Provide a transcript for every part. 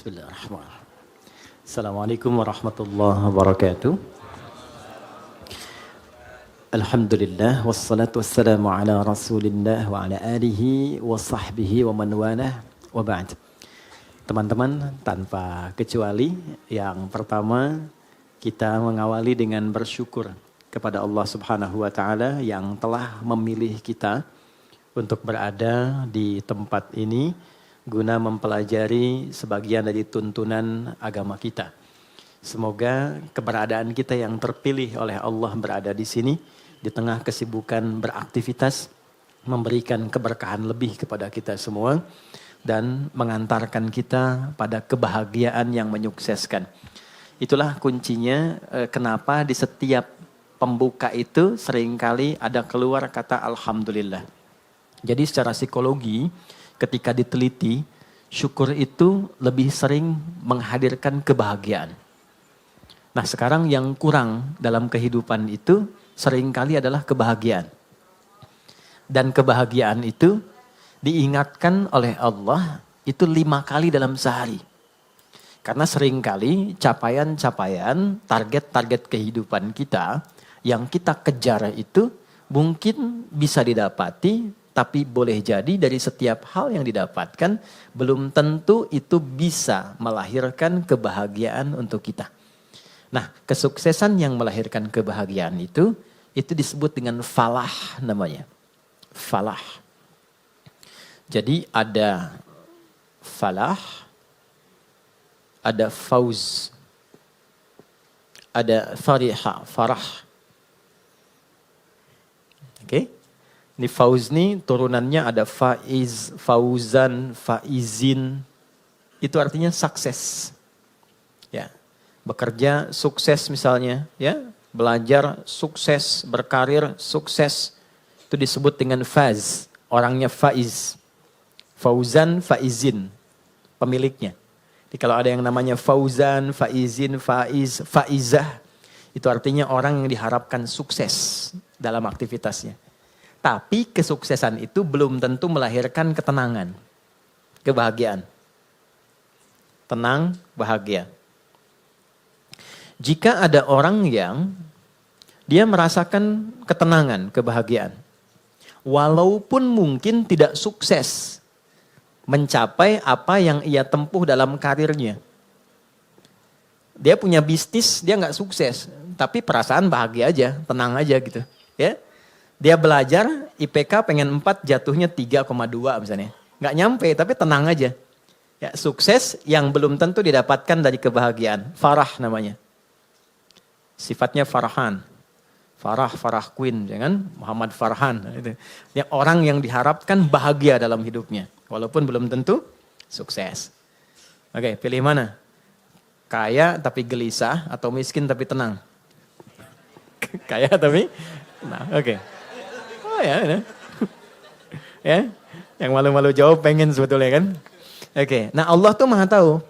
Bismillahirrahmanirrahim. Assalamualaikum warahmatullahi wabarakatuh. Alhamdulillah wassalatu wassalamu ala Rasulillah wa ala alihi wa sahbihi wa man walah wa ba'd. Teman-teman, tanpa kecuali yang pertama kita mengawali dengan bersyukur kepada Allah Subhanahu wa taala yang telah memilih kita untuk berada di tempat ini guna mempelajari sebagian dari tuntunan agama kita. Semoga keberadaan kita yang terpilih oleh Allah berada di sini di tengah kesibukan beraktivitas memberikan keberkahan lebih kepada kita semua dan mengantarkan kita pada kebahagiaan yang menyukseskan. Itulah kuncinya kenapa di setiap pembuka itu seringkali ada keluar kata Alhamdulillah. Jadi secara psikologi ketika diteliti, syukur itu lebih sering menghadirkan kebahagiaan. Nah sekarang yang kurang dalam kehidupan itu seringkali adalah kebahagiaan. Dan kebahagiaan itu diingatkan oleh Allah itu 5 kali dalam sehari. Karena seringkali capaian-capaian, target-target kehidupan kita yang kita kejar itu mungkin bisa didapati, tapi boleh jadi dari setiap hal yang didapatkan belum tentu itu bisa melahirkan kebahagiaan untuk kita. Nah, kesuksesan yang melahirkan kebahagiaan itu disebut dengan falah namanya. Falah. Jadi ada falah, ada fauz, ada fariha, farah. Oke? Ini fauz nih turunannya ada faiz, fauzan, faizin. Itu artinya sukses. Ya. Bekerja sukses misalnya, ya. Belajar sukses, berkarir sukses. Itu disebut dengan faz. Orangnya faiz. Fauzan, faizin. Pemiliknya. Jadi kalau ada yang namanya fauzan, faizin, faiz, faizah. Itu artinya orang yang diharapkan sukses dalam aktivitasnya. Tapi kesuksesan itu belum tentu melahirkan ketenangan, kebahagiaan. Tenang, bahagia. Jika ada orang yang dia merasakan ketenangan, kebahagiaan. Walaupun mungkin tidak sukses mencapai apa yang ia tempuh dalam karirnya. Dia punya bisnis, dia nggak sukses. Tapi perasaan bahagia aja, tenang aja gitu. Ya. Dia belajar, IPK pengen 4, jatuhnya 3,2 misalnya. Nggak nyampe, tapi tenang aja. Ya, sukses yang belum tentu didapatkan dari kebahagiaan. Farah namanya. Sifatnya farahan. Farah Queen, jangan Muhammad Farhan. Itu. Ya, orang yang diharapkan bahagia dalam hidupnya. Walaupun belum tentu sukses. Oke, pilih mana? Kaya tapi gelisah atau miskin tapi tenang? Kaya tapi tenang, oke. Oh ya, ya, yang malu-malu jawab pengen sebetulnya kan. Oke, nah Allah tuh maha tahu.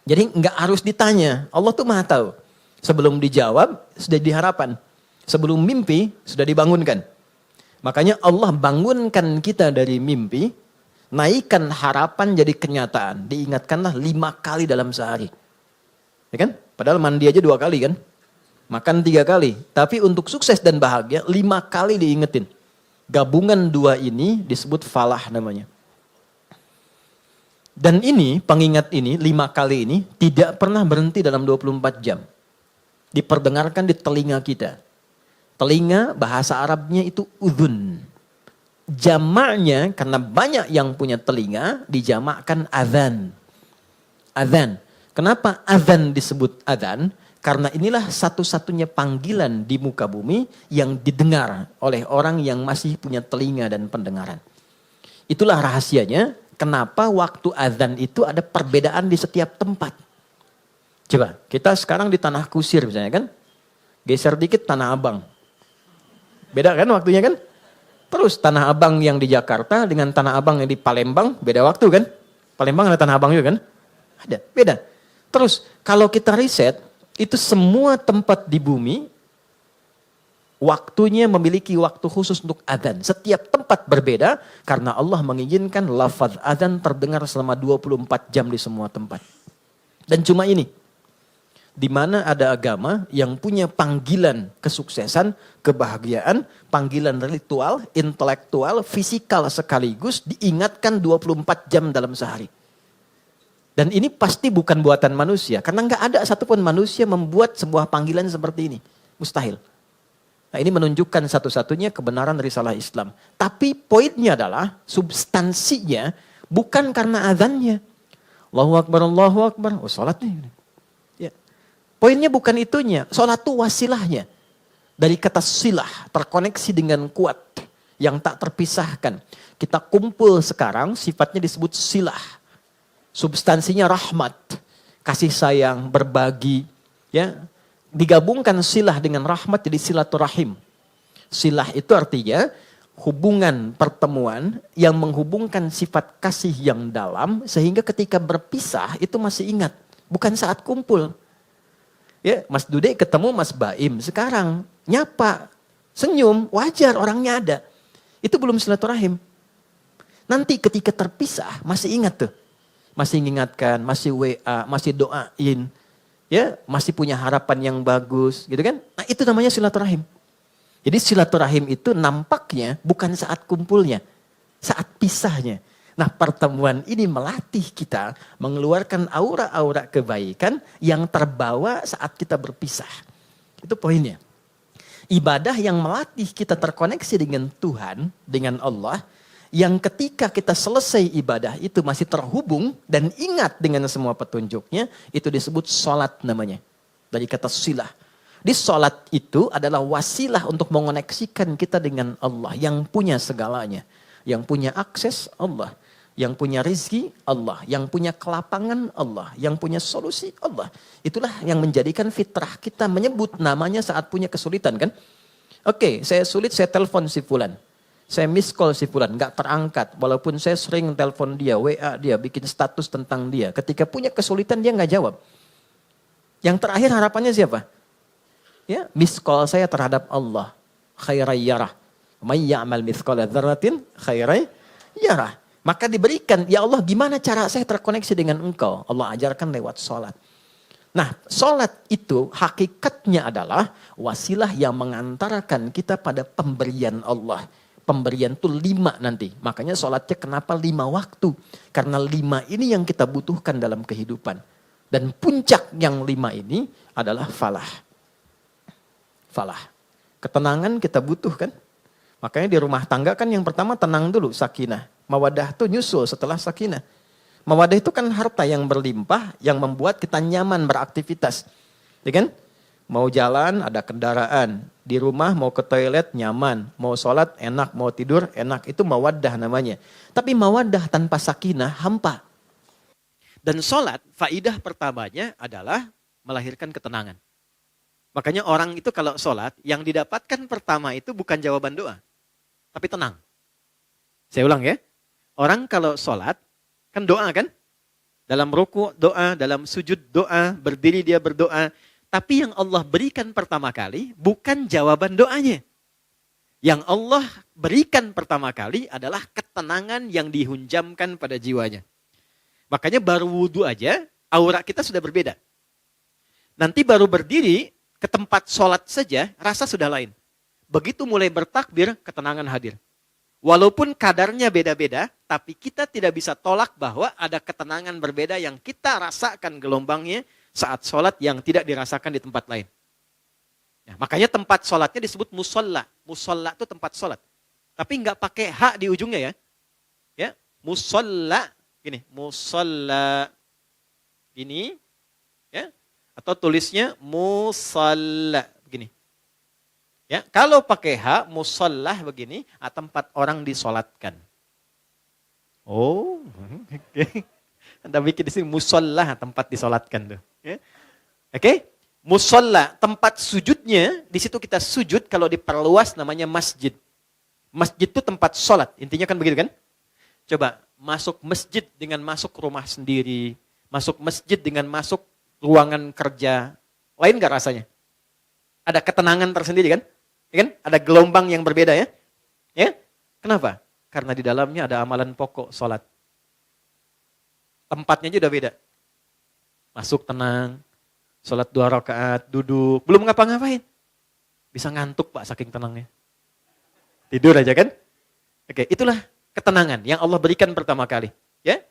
Jadi nggak harus ditanya, Allah tuh maha tahu. Sebelum dijawab sudah diharapan, sebelum mimpi sudah dibangunkan. Makanya Allah bangunkan kita dari mimpi, naikkan harapan jadi kenyataan. Diingatkanlah 5 kali dalam sehari, ya kan? Padahal mandi aja 2 kali kan. Makan 3 kali. Tapi untuk sukses dan bahagia 5 kali diingetin. Gabungan 2 ini disebut falah namanya. Dan ini, pengingat ini, 5 kali ini tidak pernah berhenti dalam 24 jam. Diperdengarkan di telinga kita. Telinga bahasa Arabnya itu udhun. Jamaknya karena banyak yang punya telinga dijamakkan adhan. Adhan. Kenapa adhan disebut adhan? Karena inilah satu-satunya panggilan di muka bumi yang didengar oleh orang yang masih punya telinga dan pendengaran. Itulah rahasianya kenapa waktu azan itu ada perbedaan di setiap tempat. Coba, kita sekarang di Tanah Kusir misalnya kan. Geser dikit Tanah Abang. Beda kan waktunya kan? Terus Tanah Abang yang di Jakarta dengan Tanah Abang yang di Palembang beda waktu kan? Palembang ada Tanah Abang juga kan? Ada, beda. Terus kalau kita riset, itu semua tempat di bumi waktunya memiliki waktu khusus untuk adzan. Setiap tempat berbeda karena Allah mengizinkan lafaz adzan terdengar selama 24 jam di semua tempat. Dan cuma ini, di mana ada agama yang punya panggilan kesuksesan, kebahagiaan, panggilan ritual, intelektual, fisikal sekaligus, diingatkan 24 jam dalam sehari. Dan ini pasti bukan buatan manusia, karena nggak ada satupun manusia membuat sebuah panggilan seperti ini. Mustahil. Nah, ini menunjukkan satu-satunya kebenaran risalah Islam. Tapi poinnya adalah substansinya bukan karena azannya. Allahu Akbar, Allahu Akbar. Oh, sholat nih. Ya. Poinnya bukan itunya. Sholat itu wasilahnya. Dari kata silah, terkoneksi dengan kuat. Yang tak terpisahkan. Kita kumpul sekarang, sifatnya disebut silah. Substansinya rahmat. Kasih sayang, berbagi. Ya. Digabungkan silah dengan rahmat jadi silaturahim. Silah itu artinya hubungan pertemuan yang menghubungkan sifat kasih yang dalam sehingga ketika berpisah itu masih ingat. Bukan saat kumpul. Ya, Mas Dude ketemu Mas Baim sekarang. Nyapa, senyum, wajar orangnya ada. Itu belum silaturahim. Nanti ketika terpisah masih ingat tuh. Masih mengingatkan, masih WA, masih doain. Ya, masih punya harapan yang bagus, gitu kan? Nah, itu namanya silaturahim. Jadi silaturahim itu nampaknya bukan saat kumpulnya, saat pisahnya. Nah, pertemuan ini melatih kita mengeluarkan aura-aura kebaikan yang terbawa saat kita berpisah. Itu poinnya. Ibadah yang melatih kita terkoneksi dengan Tuhan, dengan Allah, yang ketika kita selesai ibadah itu masih terhubung dan ingat dengan semua petunjuknya, itu disebut sholat namanya. Dari kata silah. Di sholat itu adalah wasilah untuk mengoneksikan kita dengan Allah yang punya segalanya. Yang punya akses Allah. Yang punya rizki Allah. Yang punya kelapangan Allah. Yang punya solusi Allah. Itulah yang menjadikan fitrah kita menyebut namanya saat punya kesulitan kan. Oke, saya sulit, saya telepon si fulan. Saya miss call si fulan, gak terangkat. Walaupun saya sering telepon dia, WA dia, bikin status tentang dia. Ketika punya kesulitan dia gak jawab. Yang terakhir harapannya siapa? Ya, miss call saya terhadap Allah. Khairai yarah. May ya'mal mithqala dzarratin khairai yarah. Maka diberikan, ya Allah gimana cara saya terkoneksi dengan engkau? Allah ajarkan lewat sholat. Nah, sholat itu hakikatnya adalah wasilah yang mengantarkan kita pada pemberian Allah. Pemberian itu 5 nanti. Makanya sholatnya kenapa 5 waktu. Karena 5 ini yang kita butuhkan dalam kehidupan. Dan puncak yang 5 ini adalah falah. Falah. Ketenangan kita butuhkan. Makanya di rumah tangga kan yang pertama tenang dulu, sakinah. Mawadah itu nyusul setelah sakinah. Mawadah itu kan harta yang berlimpah yang membuat kita nyaman beraktivitas. Ya kan? Mau jalan ada kendaraan, di rumah mau ke toilet nyaman, mau sholat enak, mau tidur enak, itu mawaddah namanya. Tapi mawaddah tanpa sakinah hampa. Dan sholat faidah pertamanya adalah melahirkan ketenangan. Makanya orang itu kalau sholat yang didapatkan pertama itu bukan jawaban doa, tapi tenang. Saya ulang ya, orang kalau sholat kan doa kan? Dalam ruku doa, dalam sujud doa, berdiri dia berdoa. Tapi yang Allah berikan pertama kali bukan jawaban doanya. Yang Allah berikan pertama kali adalah ketenangan yang dihunjamkan pada jiwanya. Makanya baru wudhu aja, aura kita sudah berbeda. Nanti baru berdiri ke tempat sholat saja, rasa sudah lain. Begitu mulai bertakbir, ketenangan hadir. Walaupun kadarnya beda-beda, tapi kita tidak bisa tolak bahwa ada ketenangan berbeda yang kita rasakan gelombangnya saat sholat yang tidak dirasakan di tempat lain. Ya, makanya tempat sholatnya disebut musolla. Musolla itu tempat sholat. Tapi nggak pakai hak di ujungnya ya. Ya, musolla, gini, musolla, gini, ya, atau tulisnya musalla, begini. Ya, kalau pakai hak, musollah begini, tempat orang disolatkan. Oh, oke. Anda bikin di sini musollah, tempat disolatkan tuh. Ya. Oke, musollah, tempat sujudnya, di situ kita sujud, kalau diperluas namanya masjid. Masjid itu tempat sholat, intinya kan begitu kan? Coba masuk masjid dengan masuk rumah sendiri, masuk masjid dengan masuk ruangan kerja, lain gak rasanya? Ada ketenangan tersendiri kan? Ya kan? Ada gelombang yang berbeda ya? Ya? Kenapa? Karena di dalamnya ada amalan pokok sholat. Tempatnya aja udah beda. Masuk tenang, sholat 2 rakaat, duduk, belum ngapa-ngapain. Bisa ngantuk Pak saking tenangnya. Tidur aja kan? Oke, itulah ketenangan yang Allah berikan pertama kali. Ya,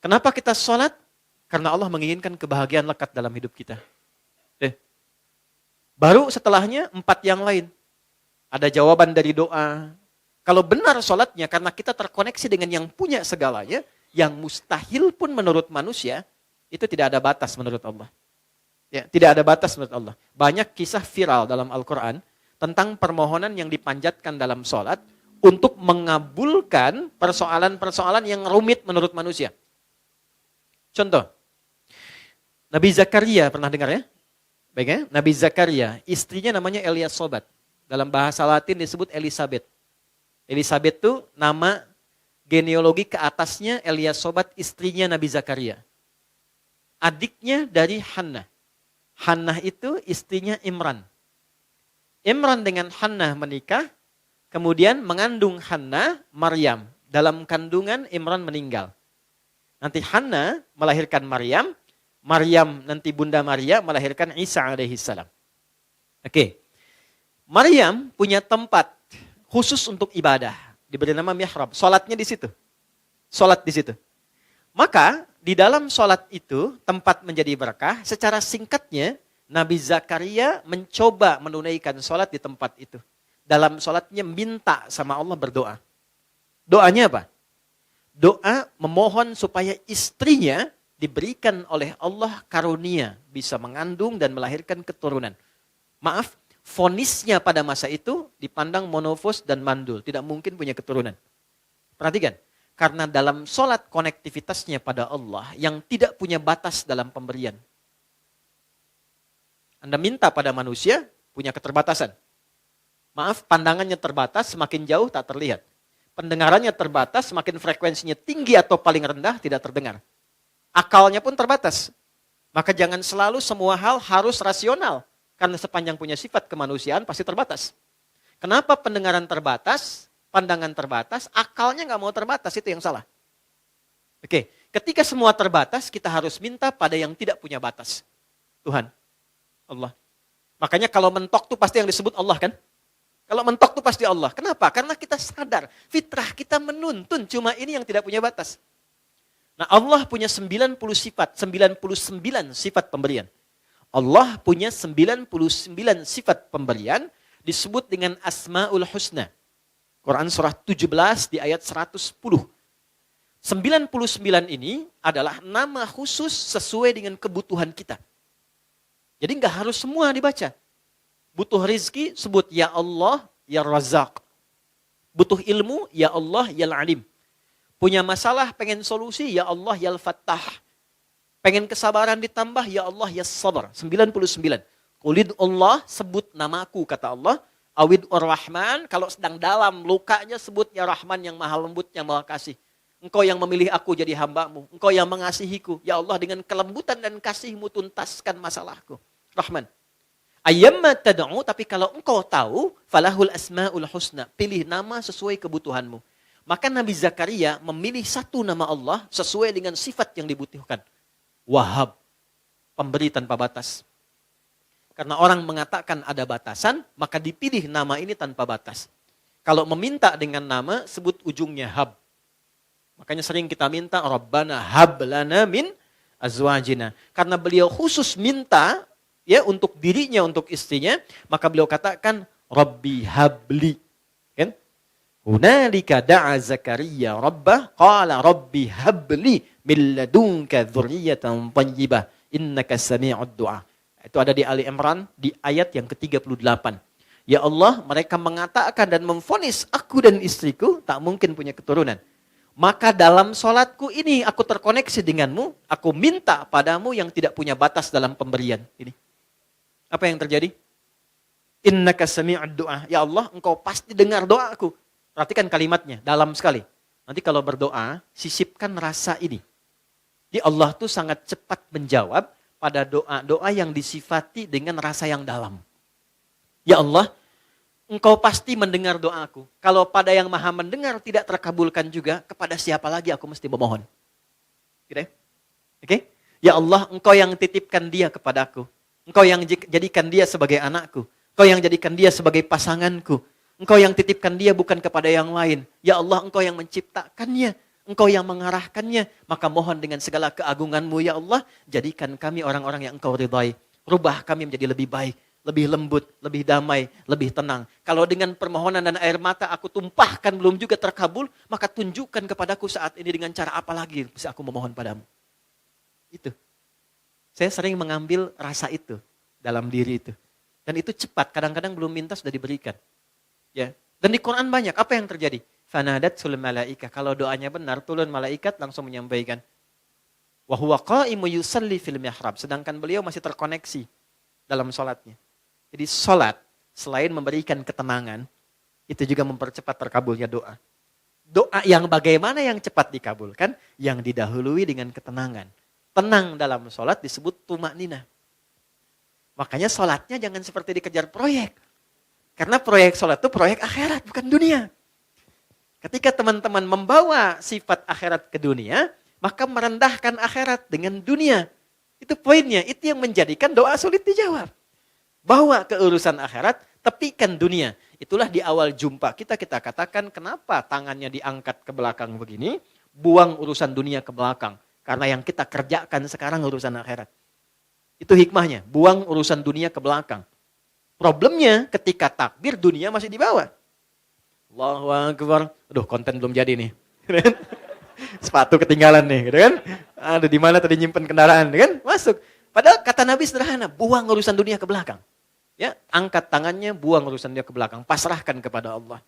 kenapa kita sholat? Karena Allah menginginkan kebahagiaan lekat dalam hidup kita. Baru setelahnya 4 yang lain. Ada jawaban dari doa. Kalau benar sholatnya karena kita terkoneksi dengan yang punya segalanya, yang mustahil pun menurut manusia, itu tidak ada batas menurut Allah. Ya, tidak ada batas menurut Allah. Banyak kisah viral dalam Al-Quran tentang permohonan yang dipanjatkan dalam sholat untuk mengabulkan persoalan-persoalan yang rumit menurut manusia. Contoh, Nabi Zakaria, pernah dengar ya? Baik ya? Nabi Zakaria, istrinya namanya Eliasobat. Dalam bahasa Latin disebut Elizabeth. Elizabeth itu nama genealogi ke atasnya Eliasobat, istrinya Nabi Zakaria. Adiknya dari Hannah. Hannah itu istrinya Imran. Imran dengan Hannah menikah, kemudian mengandung Hannah, Maryam. Dalam kandungan Imran meninggal. Nanti Hannah melahirkan Maryam, Maryam nanti Bunda Maria melahirkan Isa alaihissalam. Oke. Maryam punya tempat khusus untuk ibadah, diberi nama mihrab. Salatnya di situ. Salat di situ. Maka di dalam salat itu tempat menjadi berkah. Secara singkatnya Nabi Zakaria mencoba menunaikan salat di tempat itu. Dalam salatnya minta sama Allah berdoa. Doanya apa? Doa memohon supaya istrinya diberikan oleh Allah karunia bisa mengandung dan melahirkan keturunan. Maaf, vonisnya pada masa itu dipandang monofos dan mandul, tidak mungkin punya keturunan. Perhatikan, karena dalam sholat konektivitasnya pada Allah yang tidak punya batas dalam pemberian. Anda minta pada manusia punya keterbatasan. Maaf, pandangannya terbatas, semakin jauh tak terlihat. Pendengarannya terbatas, semakin frekuensinya tinggi atau paling rendah tidak terdengar. Akalnya pun terbatas. Maka jangan selalu semua hal harus rasional. Karena sepanjang punya sifat kemanusiaan pasti terbatas. Kenapa pendengaran terbatas, pandangan terbatas, akalnya nggak mau terbatas, itu yang salah. Oke, ketika semua terbatas, kita harus minta pada yang tidak punya batas. Tuhan, Allah. Makanya kalau mentok tuh pasti yang disebut Allah kan? Kalau mentok tuh pasti Allah. Kenapa? Karena kita sadar, fitrah kita menuntun, cuma ini yang tidak punya batas. Nah, Allah punya 90 sifat, 99 sifat pemberian. Allah punya 99 sifat pemberian disebut dengan Asmaul Husna. Quran surah 17 di ayat 110. 99 ini adalah nama khusus sesuai dengan kebutuhan kita. Jadi nggak harus semua dibaca. Butuh rizki, sebut ya Allah, ya Razak. Butuh ilmu, ya Allah, ya Alim. Punya masalah, pengen solusi, ya Allah, ya Al-Fattah. Pengen kesabaran ditambah, ya Allah, ya Sabar. 99. Qulid Allah, sebut namaku, kata Allah. Awid Ar-Rahman, kalau sedang dalam lukanya, sebut ya Rahman yang maha lembut, yang maha kasih. Engkau yang memilih aku jadi hambamu. Engkau yang mengasihiku. Ya Allah, dengan kelembutan dan kasihmu tuntaskan masalahku. Rahman. Ayyamma tad'u, tapi kalau engkau tahu, falahul asma'ul husna. Pilih nama sesuai kebutuhanmu. Maka Nabi Zakaria memilih satu nama Allah sesuai dengan sifat yang dibutuhkan. Wahhab, pemberi tanpa batas. Karena orang mengatakan ada batasan, maka dipilih nama ini tanpa batas. Kalau meminta dengan nama, sebut ujungnya hab. Makanya sering kita minta, Rabbana hab lana min azwajina. Karena beliau khusus minta ya untuk dirinya, untuk istrinya, maka beliau katakan, Rabbi habli. Kan? Hunalika da'a Zakaria Rabbah, qala Rabbi habli min ladunka dzurriyyatan thayyibah, innaka sami'ud du'a. Itu ada di Ali Imran di ayat yang ke-38. Ya Allah, mereka mengatakan dan memvonis aku dan istriku tak mungkin punya keturunan. Maka dalam sholatku ini aku terkoneksi denganmu, aku minta padamu yang tidak punya batas dalam pemberian. Ini. Apa yang terjadi? Innaka sami'ud du'a. Ya Allah, engkau pasti dengar doaku. Perhatikan kalimatnya, dalam sekali. Nanti kalau berdoa, sisipkan rasa ini. Jadi Allah tuh sangat cepat menjawab pada doa-doa yang disifati dengan rasa yang dalam. Ya Allah, engkau pasti mendengar doaku. Kalau pada yang maha mendengar tidak terkabulkan juga, kepada siapa lagi aku mesti memohon? Gitu ya? Oke? Ya Allah, Engkau yang titipkan dia kepadaku. Engkau yang jadikan dia sebagai anakku. Engkau yang jadikan dia sebagai pasanganku. Engkau yang titipkan dia bukan kepada yang lain. Ya Allah, Engkau yang menciptakannya. Engkau yang mengarahkannya. Maka mohon dengan segala keagunganmu ya Allah, jadikan kami orang-orang yang Engkau ridhai. Rubah kami menjadi lebih baik, lebih lembut, lebih damai, lebih tenang. Kalau dengan permohonan dan air mata aku tumpahkan belum juga terkabul, maka tunjukkan kepadaku saat ini dengan cara apa lagi bisa aku memohon padamu. Itu. Saya sering mengambil rasa itu dalam diri itu. Dan itu cepat, kadang-kadang belum minta sudah diberikan. Ya. Dan di Quran banyak, apa yang terjadi? Fanadatul malaika, kalau doanya benar, turun malaikat langsung menyampaikan. Wa huwa qa'imu yusalli fil mihrab, sedangkan beliau masih terkoneksi dalam sholatnya. Jadi sholat, selain memberikan ketenangan, itu juga mempercepat terkabulnya doa. Doa yang bagaimana yang cepat dikabulkan? Yang didahului dengan ketenangan. Tenang dalam sholat disebut tumakninah. Makanya sholatnya jangan seperti dikejar proyek. Karena proyek sholat itu proyek akhirat, bukan dunia. Ketika teman-teman membawa sifat akhirat ke dunia, maka merendahkan akhirat dengan dunia. Itu poinnya, itu yang menjadikan doa sulit dijawab. Bawa ke urusan akhirat, tepikan dunia. Itulah di awal jumpa kita katakan kenapa tangannya diangkat ke belakang begini, buang urusan dunia ke belakang. Karena yang kita kerjakan sekarang urusan akhirat. Itu hikmahnya, buang urusan dunia ke belakang. Problemnya ketika takbir dunia masih di bawah. Allahu Akbar. Aduh, konten belum jadi nih. Sepatu ketinggalan nih, gitu kan? Aduh, di mana tadi nyimpen kendaraan, kan? Masuk. Padahal kata Nabi sederhana, buang urusan dunia ke belakang. Ya, angkat tangannya, buang urusan dunia ke belakang, pasrahkan kepada Allah.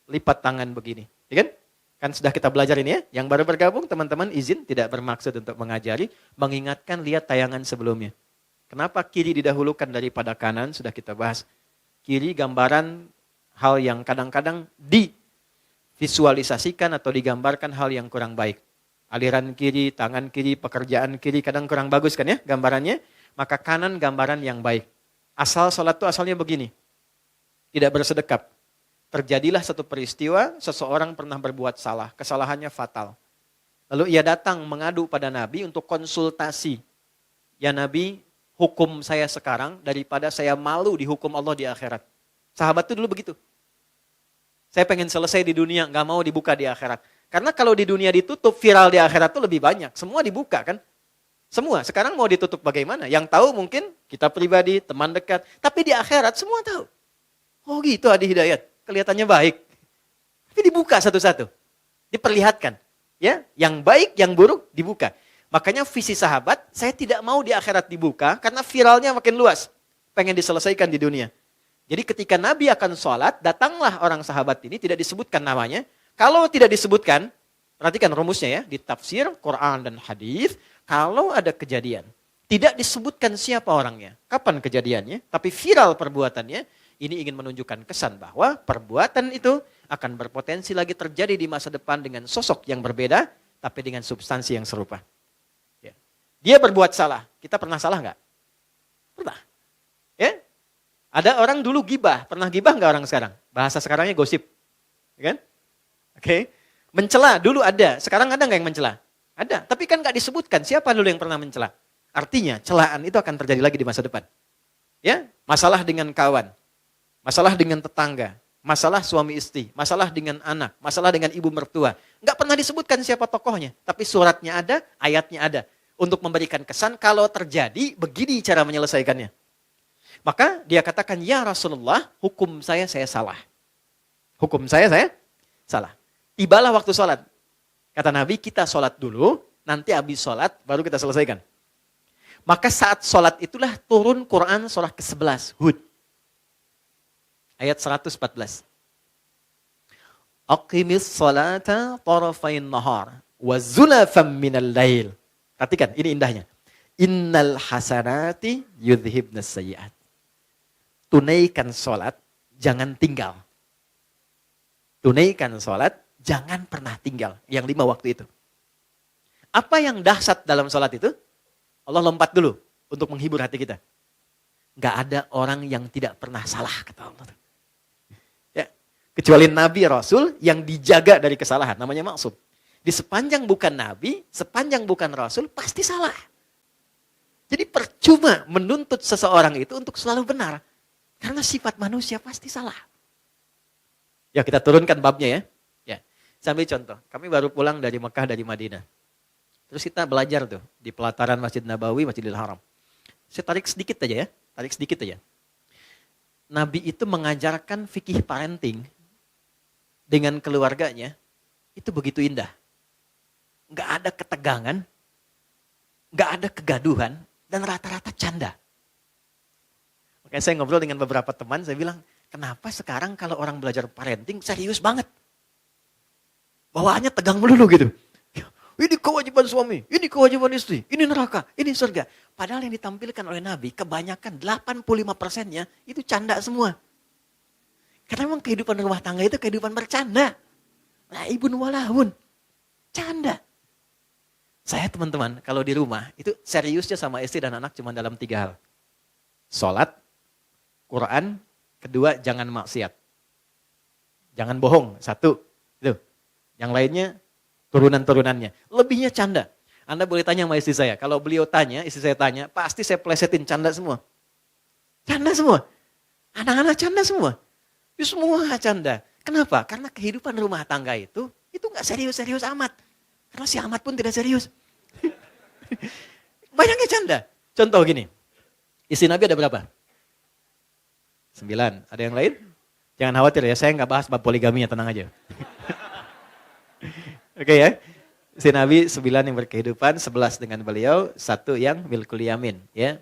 Lipat tangan begini, ya kan? Kan sudah kita belajar ini ya. Yang baru bergabung, teman-teman izin tidak bermaksud untuk mengajari, mengingatkan lihat tayangan sebelumnya. Kenapa kiri didahulukan daripada kanan? Sudah kita bahas. Kiri gambaran hal yang kadang-kadang divisualisasikan atau digambarkan hal yang kurang baik. Aliran kiri, tangan kiri, pekerjaan kiri kadang kurang bagus kan ya gambarannya. Maka kanan gambaran yang baik. Asal sholat itu asalnya begini. Tidak bersedekap. Terjadilah satu peristiwa, seseorang pernah berbuat salah. Kesalahannya fatal. Lalu ia datang mengadu pada Nabi untuk konsultasi. Ya Nabi, hukum saya sekarang daripada saya malu dihukum Allah di akhirat. Sahabat itu dulu begitu. Saya pengen selesai di dunia, gak mau dibuka di akhirat. Karena kalau di dunia ditutup, viral di akhirat itu lebih banyak. Semua dibuka kan? Semua. Sekarang mau ditutup bagaimana? Yang tahu mungkin kita pribadi, teman dekat. Tapi di akhirat semua tahu. Oh gitu Adi Hidayat. Kelihatannya baik. Tapi dibuka satu-satu. Diperlihatkan. Ya, yang baik, yang buruk dibuka. Makanya visi sahabat, saya tidak mau di akhirat dibuka karena viralnya makin luas. Pengen diselesaikan di dunia. Jadi ketika Nabi akan sholat, datanglah orang sahabat ini, tidak disebutkan namanya. Kalau tidak disebutkan, perhatikan rumusnya ya, di tafsir, Quran dan hadis, kalau ada kejadian, tidak disebutkan siapa orangnya, kapan kejadiannya, tapi viral perbuatannya, ini ingin menunjukkan kesan bahwa perbuatan itu akan berpotensi lagi terjadi di masa depan dengan sosok yang berbeda, tapi dengan substansi yang serupa. Ya. Dia berbuat salah, kita pernah salah nggak? Pernah. Ya? Ada orang dulu gibah, pernah gibah nggak orang sekarang? Bahasa sekarangnya gosip, ya kan? Oke, mencela dulu ada, sekarang ada nggak yang mencela? Ada, tapi kan nggak disebutkan siapa dulu yang pernah mencela. Artinya celaan itu akan terjadi lagi di masa depan. Ya, masalah dengan kawan, masalah dengan tetangga, masalah suami istri, masalah dengan anak, masalah dengan ibu mertua. Nggak pernah disebutkan siapa tokohnya, tapi suratnya ada, ayatnya ada. Untuk memberikan kesan kalau terjadi, begini cara menyelesaikannya. Maka dia katakan, ya Rasulullah, hukum saya salah. Hukum saya salah. Tibalah waktu sholat. Kata Nabi, kita sholat dulu, nanti habis sholat, baru kita selesaikan. Maka saat sholat itulah turun Quran surah ke-11, Hud. Ayat 114. Aqimis sholata tarafain nahar, wa zulafam minal lail. Perhatikan, ini indahnya. Innal hasanati yudhibnas sayyi'at. Tunaikan sholat, jangan tinggal. Tunaikan sholat, jangan pernah tinggal. Yang 5 waktu itu. Apa yang dahsyat dalam sholat itu? Allah lompat dulu untuk menghibur hati kita. Gak ada orang yang tidak pernah salah, kata Allah. Ya, kecuali Nabi Rasul yang dijaga dari kesalahan, namanya maksum. Di sepanjang bukan Nabi, sepanjang bukan Rasul, pasti salah. Cuma menuntut seseorang itu untuk selalu benar. Karena sifat manusia pasti salah. Ya kita turunkan babnya ya. Ya, saya ambil contoh. Kami baru pulang dari Mekah, dari Madinah. Terus kita belajar tuh di pelataran Masjid Nabawi, Masjidil Haram. Saya tarik sedikit aja ya, tarik sedikit aja. Nabi itu mengajarkan fikih parenting dengan keluarganya, itu begitu indah. Nggak ada ketegangan, nggak ada kegaduhan, dan rata-rata canda. Makanya saya ngobrol dengan beberapa teman, saya bilang, kenapa sekarang kalau orang belajar parenting serius banget? Bawaannya tegang melulu gitu. Ini kewajiban suami, ini kewajiban istri, ini neraka, ini surga. Padahal yang ditampilkan oleh Nabi, kebanyakan 85%-nya itu canda semua. Karena memang kehidupan rumah tangga itu kehidupan bercanda. Laibun walahun. Canda. Saya teman-teman, kalau di rumah, itu seriusnya sama istri dan anak cuma dalam 3 hal. Sholat, Quran, kedua jangan maksiat. Jangan bohong, 1. Itu. Yang lainnya, turunan-turunannya. Lebihnya canda. Anda boleh tanya sama istri saya. Kalau beliau tanya, istri saya tanya, pasti saya plesetin canda semua. Canda semua. Anak-anak canda semua. Itu semua canda. Kenapa? Karena kehidupan rumah tangga itu gak serius-serius amat. Karena si amat pun tidak serius. Banyaknya canda. Contoh gini. Istri Nabi ada berapa? 9. Ada yang lain? Jangan khawatir ya, saya gak bahas bab poligaminya, tenang aja. Oke ya. Si Nabi 9 yang berkehidupan, 11 dengan beliau, 1 yang milkul yamin. Ya.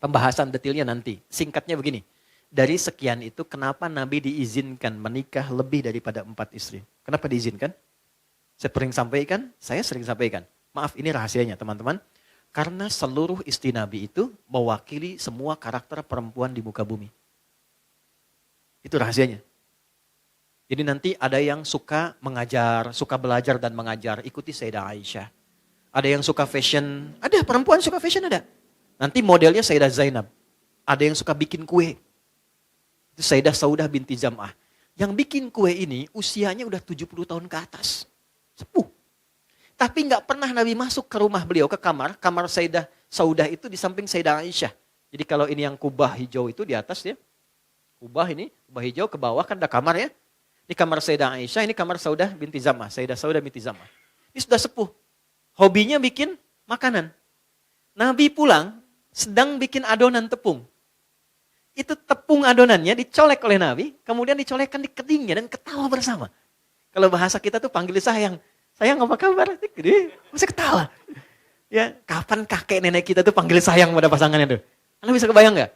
Pembahasan detailnya nanti. Singkatnya begini. Dari sekian itu kenapa Nabi diizinkan menikah lebih daripada 4 istri? Kenapa diizinkan? Saya sering sampaikan. Maaf ini rahasianya teman-teman. Karena seluruh istri Nabi itu mewakili semua karakter perempuan di muka bumi. Itu rahasianya. Jadi nanti ada yang suka mengajar, suka belajar dan mengajar, ikuti Sayyidah Aisyah. Ada yang suka fashion, ada perempuan suka fashion ada. Nanti modelnya Sayyidah Zainab. Ada yang suka bikin kue. Itu Sayyidah Saudah binti Zam'ah. Yang bikin kue ini usianya udah 70 tahun ke atas. Sepuh. Tapi nggak pernah Nabi masuk ke rumah beliau, ke kamar Sayyidah Saudah itu di samping Sayyidah Aisyah. Jadi kalau ini yang kubah hijau itu di atas ya. Kubah hijau ke bawah kan ada kamar ya. Ini kamar Sayyidah Aisyah, ini kamar Saudah binti Zam'ah. Sayyidah Saudah binti Zam'ah. Ini sudah sepuh. Hobinya bikin makanan. Nabi pulang, sedang bikin adonan tepung. Itu tepung adonannya dicolek oleh Nabi, kemudian dicolekkan di kedingnya dan ketawa bersama. Kalau bahasa kita tuh panggil sayang. Sayang apa kabar? Masih ketawa. Ya, kapan kakek nenek kita tuh panggil sayang pada pasangannya tuh? Anda bisa kebayang nggak?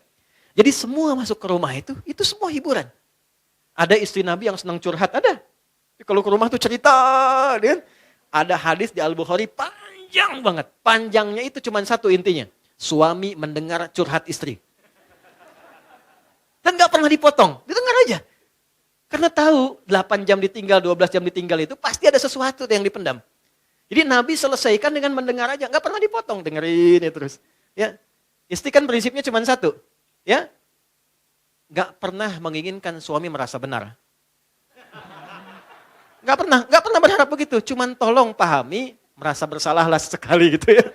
Jadi semua masuk ke rumah itu semua hiburan. Ada istri Nabi yang senang curhat, ada. Kalau ke rumah tuh cerita, kan? Ada hadis di Al-Bukhari panjang banget. Panjangnya itu cuma satu intinya. Suami mendengar curhat istri. Dan gak pernah dipotong, didengar aja. Karena tahu 8 jam ditinggal, 12 jam ditinggal itu pasti ada sesuatu yang dipendam. Jadi Nabi selesaikan dengan mendengar aja, gak pernah dipotong, dengerin ya terus. Ya, istri kan prinsipnya cuma satu. Ya, gak pernah menginginkan suami merasa benar. Gak pernah berharap begitu. Cuman tolong pahami, merasa bersalahlah sekali gitu ya.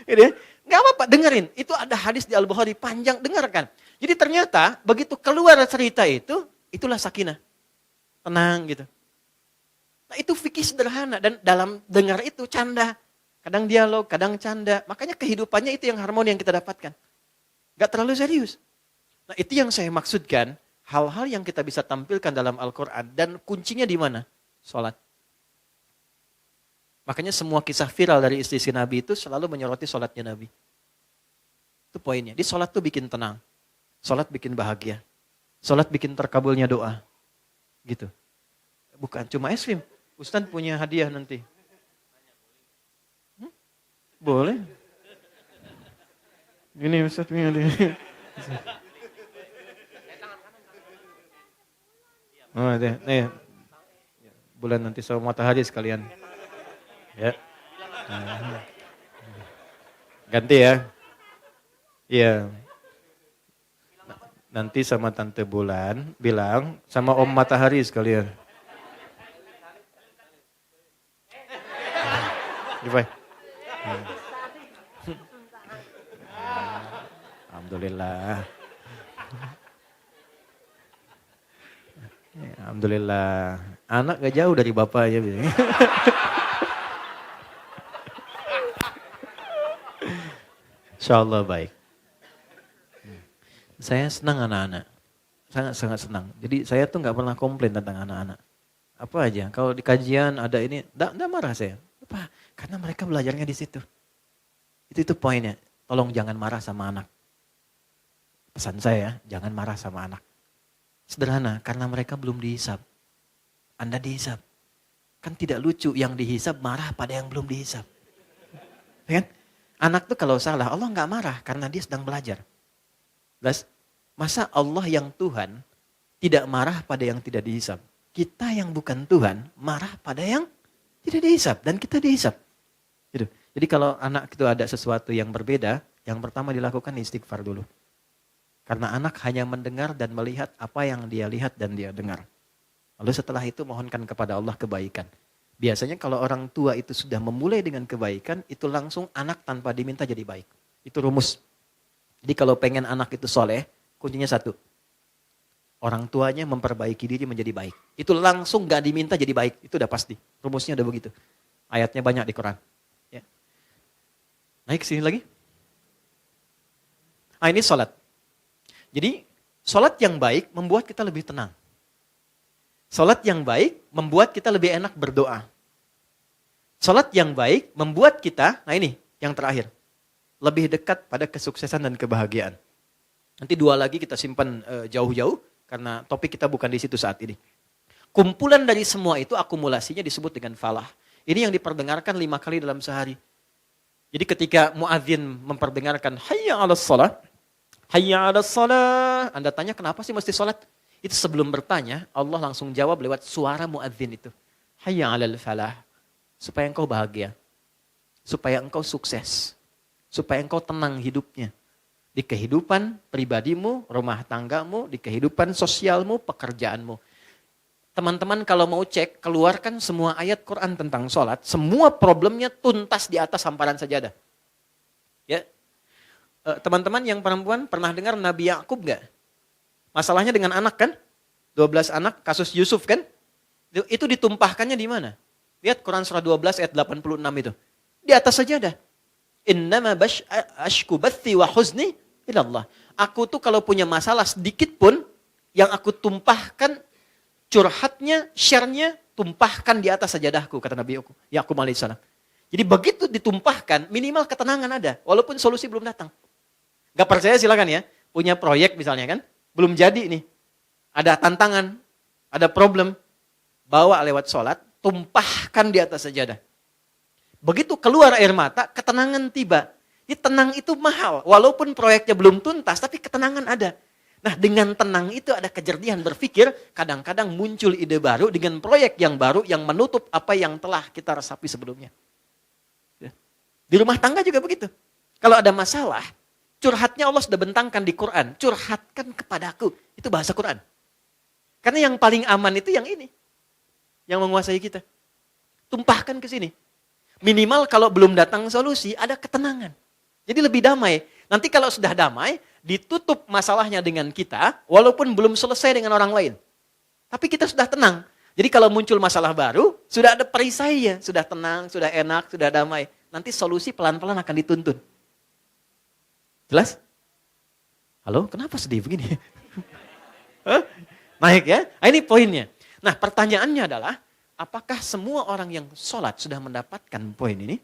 Gitu ya. Gak apa-apa, dengerin. Itu ada hadis di Al-Bukhari panjang, dengarkan. Jadi ternyata begitu keluar cerita itu, itulah sakinah. Tenang gitu. Nah itu fikih sederhana dan dalam dengar itu canda. Kadang dialog, kadang canda. Makanya kehidupannya itu yang harmoni yang kita dapatkan. Gak terlalu serius. Nah itu yang saya maksudkan, hal-hal yang kita bisa tampilkan dalam Al-Quran dan kuncinya di mana? Sholat. Makanya semua kisah viral dari istri Nabi itu selalu menyoroti sholatnya Nabi. Itu poinnya, di sholat tuh bikin tenang. Sholat bikin bahagia. Sholat bikin terkabulnya doa. Gitu. Bukan cuma es krim. Ustaz punya hadiah nanti. Boleh. Ini Ustaz punya hadiah. Oh, nih. Bulan nanti sama matahari sekalian. Ya. Ganti ya. Iya. Nanti sama Tante Bulan bilang sama Om Matahari sekalian. Alhamdulillah. Alhamdulillah. Anak gak jauh dari bapaknya. Insya Allah baik. Saya senang anak-anak. Sangat-sangat senang. Jadi saya tuh gak pernah komplain tentang anak-anak. Apa aja, kalau di kajian ada ini, enggak marah saya. Apa? Karena mereka belajarnya di situ. Itu poinnya. Tolong jangan marah sama anak. Pesan saya, jangan marah sama anak. Sederhana, karena mereka belum dihisab. Anda dihisab. Kan tidak lucu yang dihisab marah pada yang belum dihisab. Kan? Anak tuh kalau salah, Allah nggak marah karena dia sedang belajar. Masa Allah yang Tuhan tidak marah pada yang tidak dihisab? Kita yang bukan Tuhan marah pada yang tidak dihisab dan kita dihisab. Gitu. Jadi kalau anak itu ada sesuatu yang berbeda, yang pertama dilakukan istighfar dulu. Karena anak hanya mendengar dan melihat apa yang dia lihat dan dia dengar. Lalu setelah itu mohonkan kepada Allah kebaikan. Biasanya kalau orang tua itu sudah memulai dengan kebaikan, itu langsung anak tanpa diminta jadi baik. Itu rumus. Jadi kalau pengen anak itu soleh, kuncinya satu. Orang tuanya memperbaiki diri menjadi baik. Itu langsung gak diminta jadi baik. Itu udah pasti. Rumusnya udah begitu. Ayatnya banyak di Quran. Ya. Naik sini lagi. Ini sholat. Jadi sholat yang baik membuat kita lebih tenang. Sholat yang baik membuat kita lebih enak berdoa. Sholat yang baik membuat kita, nah ini yang terakhir, lebih dekat pada kesuksesan dan kebahagiaan. Nanti dua lagi kita simpan jauh-jauh karena topik kita bukan di situ saat ini. Kumpulan dari semua itu akumulasinya disebut dengan falah. Ini yang diperdengarkan 5 kali dalam sehari. Jadi ketika muadzin memperdengarkan hayya 'alas shalah, hayya 'alas shalah. Anda tanya kenapa sih mesti sholat? Itu sebelum bertanya, Allah langsung jawab lewat suara muadzin itu. Hayya 'alal falah. Supaya engkau bahagia. Supaya engkau sukses. Supaya engkau tenang hidupnya. Di kehidupan pribadimu, rumah tanggamu, di kehidupan sosialmu, pekerjaanmu. Teman-teman kalau mau cek, keluarkan semua ayat Quran tentang sholat. Semua problemnya tuntas di atas hamparan sajadah. Ya. Teman-teman yang perempuan pernah dengar Nabi Yakub gak? Masalahnya dengan anak kan? 12 anak, kasus Yusuf kan? Itu ditumpahkannya di mana? Lihat Quran surah 12 ayat 86 itu. Di atas sajadah. Innama ashku bathi wa huzni ilallah. Aku tuh kalau punya masalah sedikit pun, yang aku tumpahkan, curhatnya, share-nya, tumpahkan di atas sajadahku, kata Nabi Yakub alaihissalam. Jadi begitu ditumpahkan, minimal ketenangan ada, walaupun solusi belum datang. Gak percaya silakan ya, punya proyek misalnya kan, belum jadi nih. Ada tantangan, ada problem, bawa lewat sholat, tumpahkan di atas sajadah. Begitu keluar air mata, ketenangan tiba. Jadi tenang itu mahal, walaupun proyeknya belum tuntas, tapi ketenangan ada. Nah dengan tenang itu ada kejernihan berpikir, kadang-kadang muncul ide baru dengan proyek yang baru yang menutup apa yang telah kita resapi sebelumnya. Di rumah tangga juga begitu. Kalau ada masalah, curhatnya Allah sudah bentangkan di Quran. Curhatkan kepadaku. Itu bahasa Quran. Karena yang paling aman itu yang ini. Yang menguasai kita. Tumpahkan ke sini. Minimal kalau belum datang solusi, ada ketenangan. Jadi lebih damai. Nanti kalau sudah damai, ditutup masalahnya dengan kita, walaupun belum selesai dengan orang lain. Tapi kita sudah tenang. Jadi kalau muncul masalah baru, sudah ada perisainya. Sudah tenang, sudah enak, sudah damai. Nanti solusi pelan-pelan akan dituntun. Jelas? Halo, kenapa sedih begini? Naik ya? Nah, ini poinnya. Nah pertanyaannya adalah, apakah semua orang yang sholat sudah mendapatkan poin ini?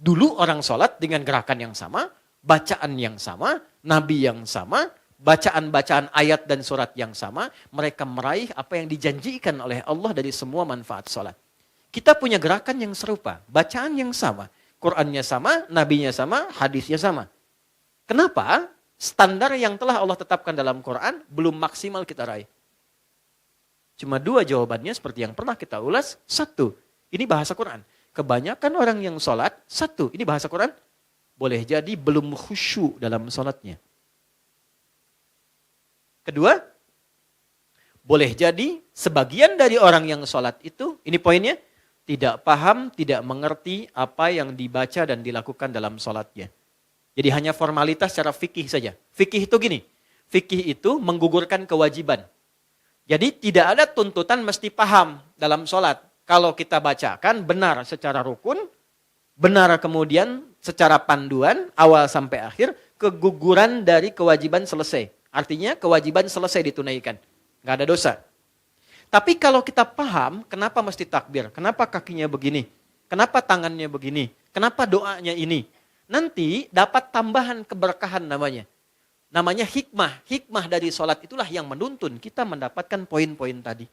Dulu orang sholat dengan gerakan yang sama, bacaan yang sama, nabi yang sama, bacaan-bacaan ayat dan surat yang sama, mereka meraih apa yang dijanjikan oleh Allah dari semua manfaat sholat. Kita punya gerakan yang serupa, bacaan yang sama, Qur'annya sama, nabinya sama, hadisnya sama. Kenapa? Standar yang telah Allah tetapkan dalam Quran belum maksimal kita raih. Cuma 2 jawabannya seperti yang pernah kita ulas. 1, ini bahasa Quran. Kebanyakan orang yang sholat, 1, ini bahasa Quran, boleh jadi belum khusyuk dalam sholatnya. 2, boleh jadi sebagian dari orang yang sholat itu, ini poinnya, tidak paham, tidak mengerti apa yang dibaca dan dilakukan dalam sholatnya. Jadi hanya formalitas secara fikih saja. Fikih itu gini, fikih itu menggugurkan kewajiban. Jadi tidak ada tuntutan mesti paham dalam sholat. Kalau kita bacakan benar secara rukun, benar kemudian secara panduan, awal sampai akhir, keguguran dari kewajiban selesai. Artinya kewajiban selesai ditunaikan. Nggak ada dosa. Tapi kalau kita paham, kenapa mesti takbir? Kenapa kakinya begini? Kenapa tangannya begini? Kenapa doanya ini? Nanti dapat tambahan keberkahan namanya. Namanya hikmah. Hikmah dari sholat itulah yang menuntun kita mendapatkan poin-poin tadi.